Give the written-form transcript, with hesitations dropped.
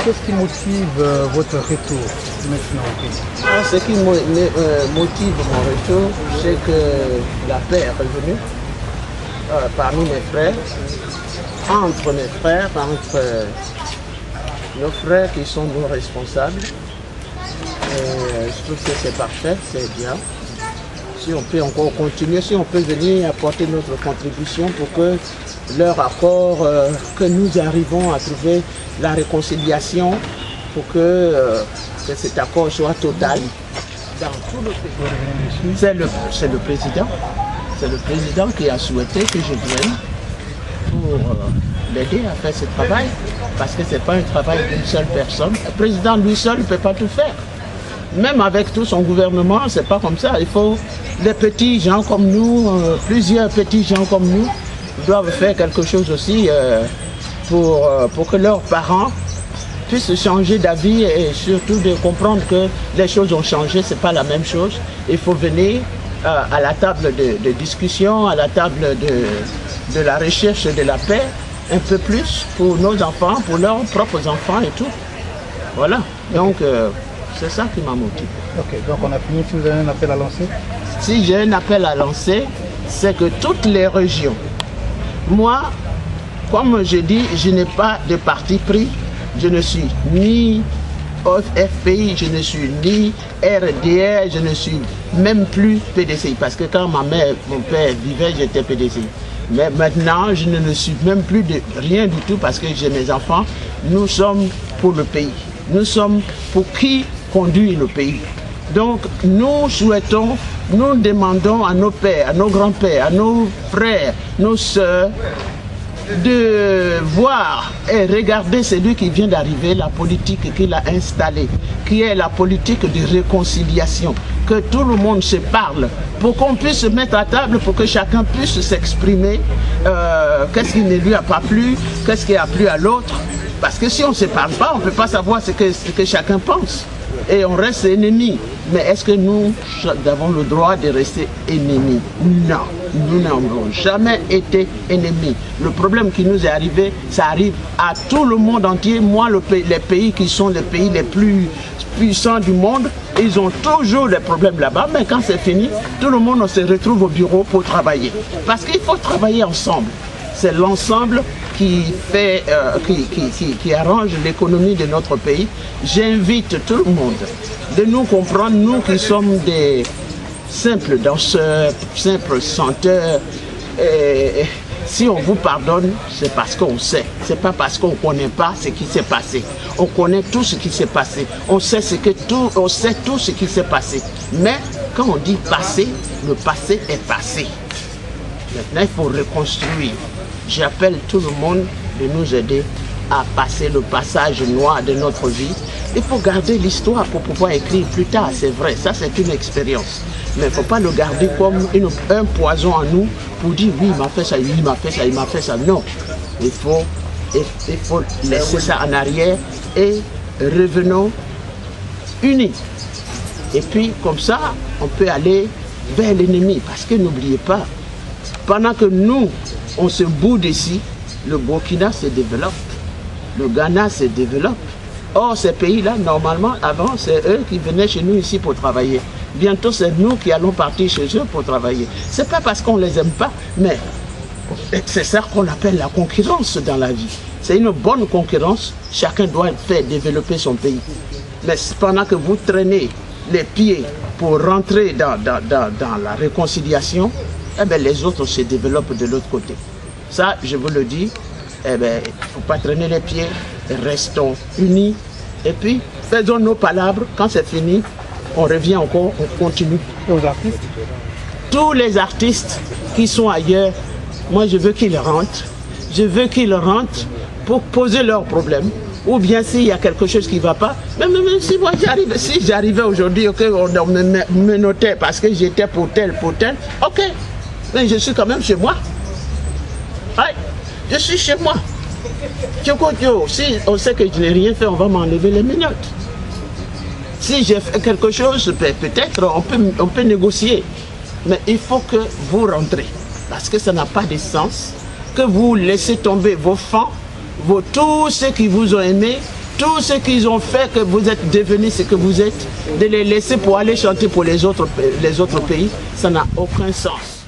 Qu'est-ce qui motive votre retour maintenant au pays? Ce qui motive mon retour, c'est que la paix est revenue parmi mes frères, entre mes frères, entre nos frères qui sont nos responsables. Je trouve que c'est parfait, c'est bien. Si on peut encore continuer, si on peut venir apporter notre contribution pour que leur accord, que nous arrivons à trouver la réconciliation, pour que cet accord soit total dans tout le pays. C'est le président. C'est le président qui a souhaité que je vienne pour l'aider à faire ce travail, parce que ce n'est pas un travail d'une seule personne. Le président lui seul ne peut pas tout faire. Même avec tout son gouvernement, c'est pas comme ça. Il faut des petits gens comme nous, plusieurs petits gens comme nous, doivent faire quelque chose aussi pour que leurs parents puissent changer d'avis et surtout de comprendre que les choses ont changé, c'est pas la même chose. Il faut venir à la table de discussion, à la table de la recherche de la paix, un peu plus pour nos enfants, pour leurs propres enfants et tout. Voilà. Donc, c'est ça qui m'a motivé. Ok, donc on a fini. Si vous avez un appel à lancer? Si j'ai un appel à lancer, c'est que toutes les régions, moi, comme je dis, je n'ai pas de parti pris. Je ne suis ni FPI, je ne suis ni RDR, je ne suis même plus PDCI. Parce que quand ma mère, mon père vivait, j'étais PDCI. Mais maintenant, je ne suis même plus de rien du tout parce que j'ai mes enfants. Nous sommes pour le pays. Nous sommes pour qui conduit le pays. Donc, nous souhaitons, nous demandons à nos pères, à nos grands-pères, à nos frères, nos sœurs, de voir et regarder celui qui vient d'arriver, la politique qu'il a installée, qui est la politique de réconciliation, que tout le monde se parle, pour qu'on puisse se mettre à table, pour que chacun puisse s'exprimer, qu'est-ce qui ne lui a pas plu, qu'est-ce qui a plu à l'autre, parce que si on ne se parle pas, on ne peut pas savoir ce que chacun pense. Et on reste ennemis. Mais est-ce que nous avons le droit de rester ennemis? Non, nous n'avons jamais été ennemis. Le problème qui nous est arrivé, ça arrive à tout le monde entier. Moi, les pays qui sont les pays les plus puissants du monde, ils ont toujours des problèmes là-bas. Mais quand c'est fini, tout le monde se retrouve au bureau pour travailler. Parce qu'il faut travailler ensemble. C'est l'ensemble qui fait, qui arrange l'économie de notre pays. J'invite tout le monde de nous comprendre, nous qui sommes des simples danseurs, simples chanteurs. Si on vous pardonne, c'est parce qu'on sait. C'est pas parce qu'on ne connaît pas ce qui s'est passé. On connaît tout ce qui s'est passé. On sait tout ce qui s'est passé. Mais quand on dit passé, le passé est passé. Maintenant, il faut reconstruire. J'appelle tout le monde de nous aider à passer le passage noir de notre vie. Il faut garder l'histoire pour pouvoir écrire plus tard, c'est vrai, ça c'est une expérience. Mais il ne faut pas le garder comme un poison à nous pour dire oui, il m'a fait ça, il m'a fait ça, il m'a fait ça. Non, il faut laisser ça en arrière et revenons unis. Et puis comme ça, on peut aller vers l'ennemi. Parce que n'oubliez pas, pendant que nous, on se boude ici, le Burkina se développe, le Ghana se développe. Or, ces pays-là, normalement, avant, c'est eux qui venaient chez nous ici pour travailler. Bientôt, c'est nous qui allons partir chez eux pour travailler. Ce n'est pas parce qu'on ne les aime pas, mais c'est ça qu'on appelle la concurrence dans la vie. C'est une bonne concurrence, chacun doit faire développer son pays. Mais pendant que vous traînez les pieds pour rentrer dans la réconciliation, eh bien, les autres se développent de l'autre côté. Ça, je vous le dis, eh bien, il ne faut pas traîner les pieds, restons unis. Et puis, faisons nos palabres. Quand c'est fini, on revient encore, on continue. Et aux artistes? Tous les artistes qui sont ailleurs, moi, je veux qu'ils rentrent. Je veux qu'ils rentrent pour poser leurs problèmes. Ou bien s'il y a quelque chose qui ne va pas, même si moi j'arrivais aujourd'hui, okay, on me notait parce que j'étais pour tel, ok. Mais je suis quand même chez moi. Ouais, je suis chez moi. Si on sait que je n'ai rien fait, on va m'enlever les menottes. Si j'ai fait quelque chose, peut-être on peut négocier. Mais il faut que vous rentrez. Parce que ça n'a pas de sens que vous laissez tomber vos fonds tous ceux qui vous ont aimé, tous ceux qui ont fait que vous êtes devenus ce que vous êtes, de les laisser pour aller chanter pour les autres pays, ça n'a aucun sens.